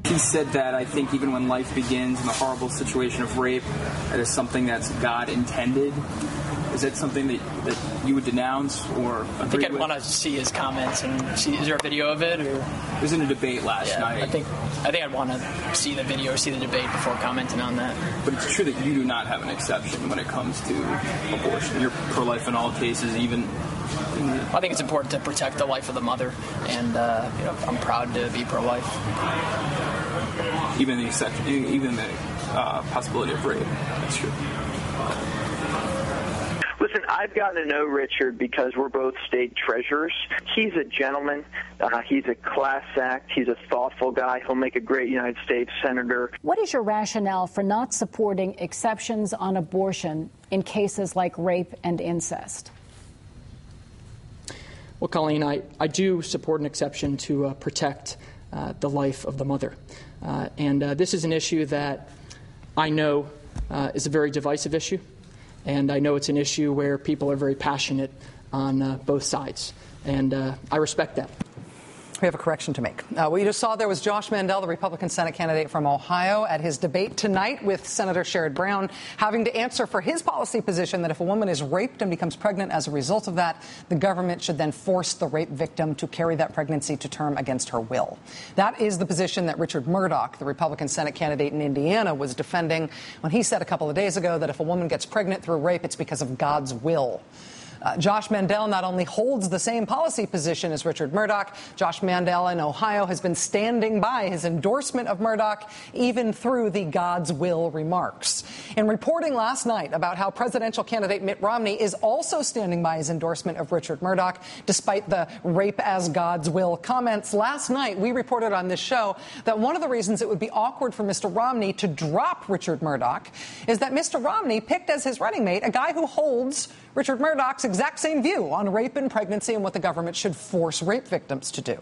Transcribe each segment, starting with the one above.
He said that I think even when life begins in the horrible situation of rape, that is something that's God intended. Is that something that you would denounce or agree I think I'd with? want to see his comments and see. Is there a video of it? Or it was in a debate last night. I think I'd want to see the video or see the debate before commenting on that. But it's true that you do not have an exception when it comes to abortion. You're pro-life in all cases, even. I think it's important to protect the life of the mother, and I'm proud to be pro-life. Even the exception, even the possibility of rape. That's true. Listen, I've gotten to know Richard because we're both state treasurers. He's a gentleman. He's a class act. He's a thoughtful guy. He'll make a great United States senator. What is your rationale for not supporting exceptions on abortion in cases like rape and incest? Well, Colleen, I do support an exception to protect the life of the mother. And this is an issue that I know is a very divisive issue. And I know it's an issue where people are very passionate on both sides. And I respect that. We have a correction to make. What you just saw there was Josh Mandel, the Republican Senate candidate from Ohio, at his debate tonight with Senator Sherrod Brown, having to answer for his policy position that if a woman is raped and becomes pregnant as a result of that, the government should then force the rape victim to carry that pregnancy to term against her will. That is the position that Richard Murdoch, the Republican Senate candidate in Indiana, was defending when he said a couple of days ago that if a woman gets pregnant through rape, it's because of God's will. Josh Mandel not only holds the same policy position as Richard Murdoch, Josh Mandel in Ohio has been standing by his endorsement of Murdoch even through the God's will remarks. In reporting last night about how presidential candidate Mitt Romney is also standing by his endorsement of Richard Murdoch, despite the rape as God's will comments, last night we reported on this show that one of the reasons it would be awkward for Mr. Romney to drop Richard Murdoch is that Mr. Romney picked as his running mate a guy who holds Richard Murdoch's exact same view on rape and pregnancy and what the government should force rape victims to do.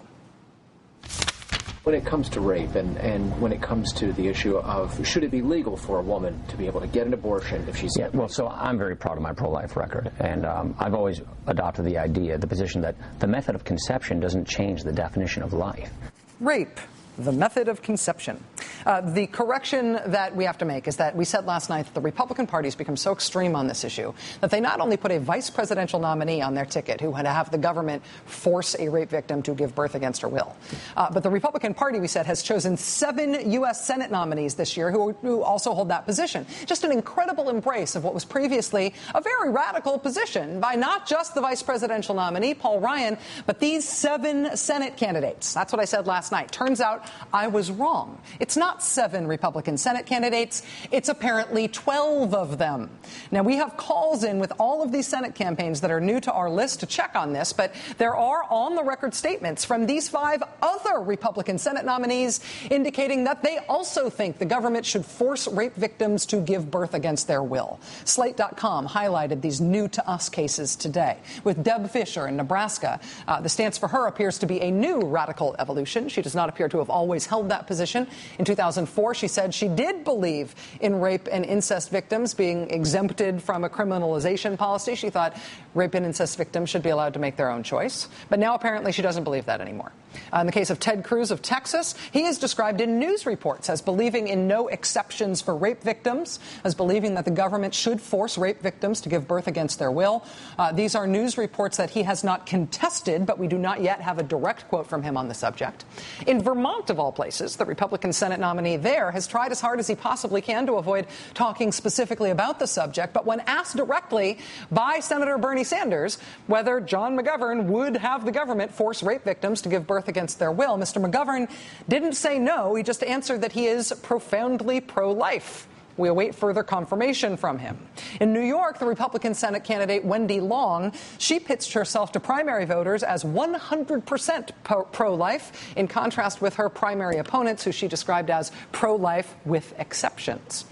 When it comes to rape and when it comes to the issue of should it be legal for a woman to be able to get an abortion if she's... Yeah, well, so I'm very proud of my pro-life record, and I've always adopted the position that the method of conception doesn't change the definition of life. Rape. The method of conception. The correction that we have to make is that we said last night that the Republican Party's become so extreme on this issue that they not only put a vice presidential nominee on their ticket who had to have the government force a rape victim to give birth against her will, but the Republican Party, we said, has chosen 7 U.S. Senate nominees this year who also hold that position. Just an incredible embrace of what was previously a very radical position by not just the vice presidential nominee, Paul Ryan, but these 7 Senate candidates. That's what I said last night. Turns out I was wrong. It's not 7 Republican Senate candidates. It's apparently 12 of them. Now, we have calls in with all of these Senate campaigns that are new to our list to check on this, but there are on-the-record statements from these 5 other Republican Senate nominees indicating that they also think the government should force rape victims to give birth against their will. Slate.com highlighted these new-to-us cases today. With Deb Fisher in Nebraska, the stance for her appears to be a new radical evolution. She does not appear to have always held that position. In 2004, she said she did believe in rape and incest victims being exempted from a criminalization policy. She thought rape and incest victims should be allowed to make their own choice. But now apparently she doesn't believe that anymore. In the case of Ted Cruz of Texas, he is described in news reports as believing in no exceptions for rape victims, as believing that the government should force rape victims to give birth against their will. These are news reports that he has not contested, but we do not yet have a direct quote from him on the subject. In Vermont, of all places, the Republican Senate nominee there has tried as hard as he possibly can to avoid talking specifically about the subject, but when asked directly by Senator Bernie Sanders whether John McGovern would have the government force rape victims to give birth against their will, Mr. McGovern didn't say no. He just answered that he is profoundly pro-life. We await further confirmation from him. In New York, the Republican Senate candidate Wendy Long, she pitched herself to primary voters as 100% pro-life, in contrast with her primary opponents, who she described as pro-life with exceptions.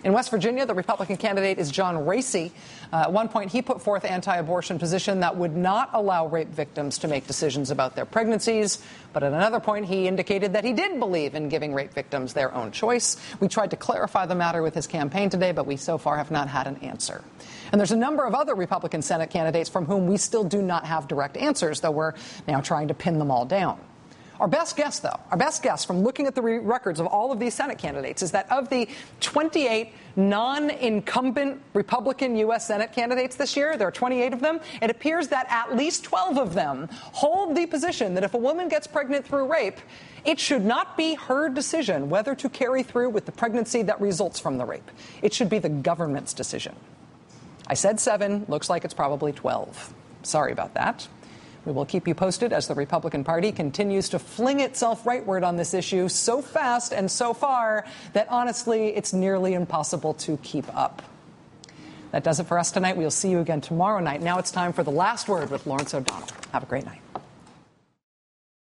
In West Virginia, the Republican candidate is John Racy. At one point, he put forth an anti-abortion position that would not allow rape victims to make decisions about their pregnancies. But at another point, he indicated that he did believe in giving rape victims their own choice. We tried to clarify the matter with his campaign today, but we so far have not had an answer. And there's a number of other Republican Senate candidates from whom we still do not have direct answers, though we're now trying to pin them all down. Our best guess, though, from looking at the records of all of these Senate candidates is that of the 28 non-incumbent Republican U.S. Senate candidates this year, there are 28 of them, it appears that at least 12 of them hold the position that if a woman gets pregnant through rape, it should not be her decision whether to carry through with the pregnancy that results from the rape. It should be the government's decision. I said 7. Looks like it's probably 12. Sorry about that. We will keep you posted as the Republican Party continues to fling itself rightward on this issue so fast and so far that, honestly, it's nearly impossible to keep up. That does it for us tonight. We'll see you again tomorrow night. Now it's time for The Last Word with Lawrence O'Donnell. Have a great night.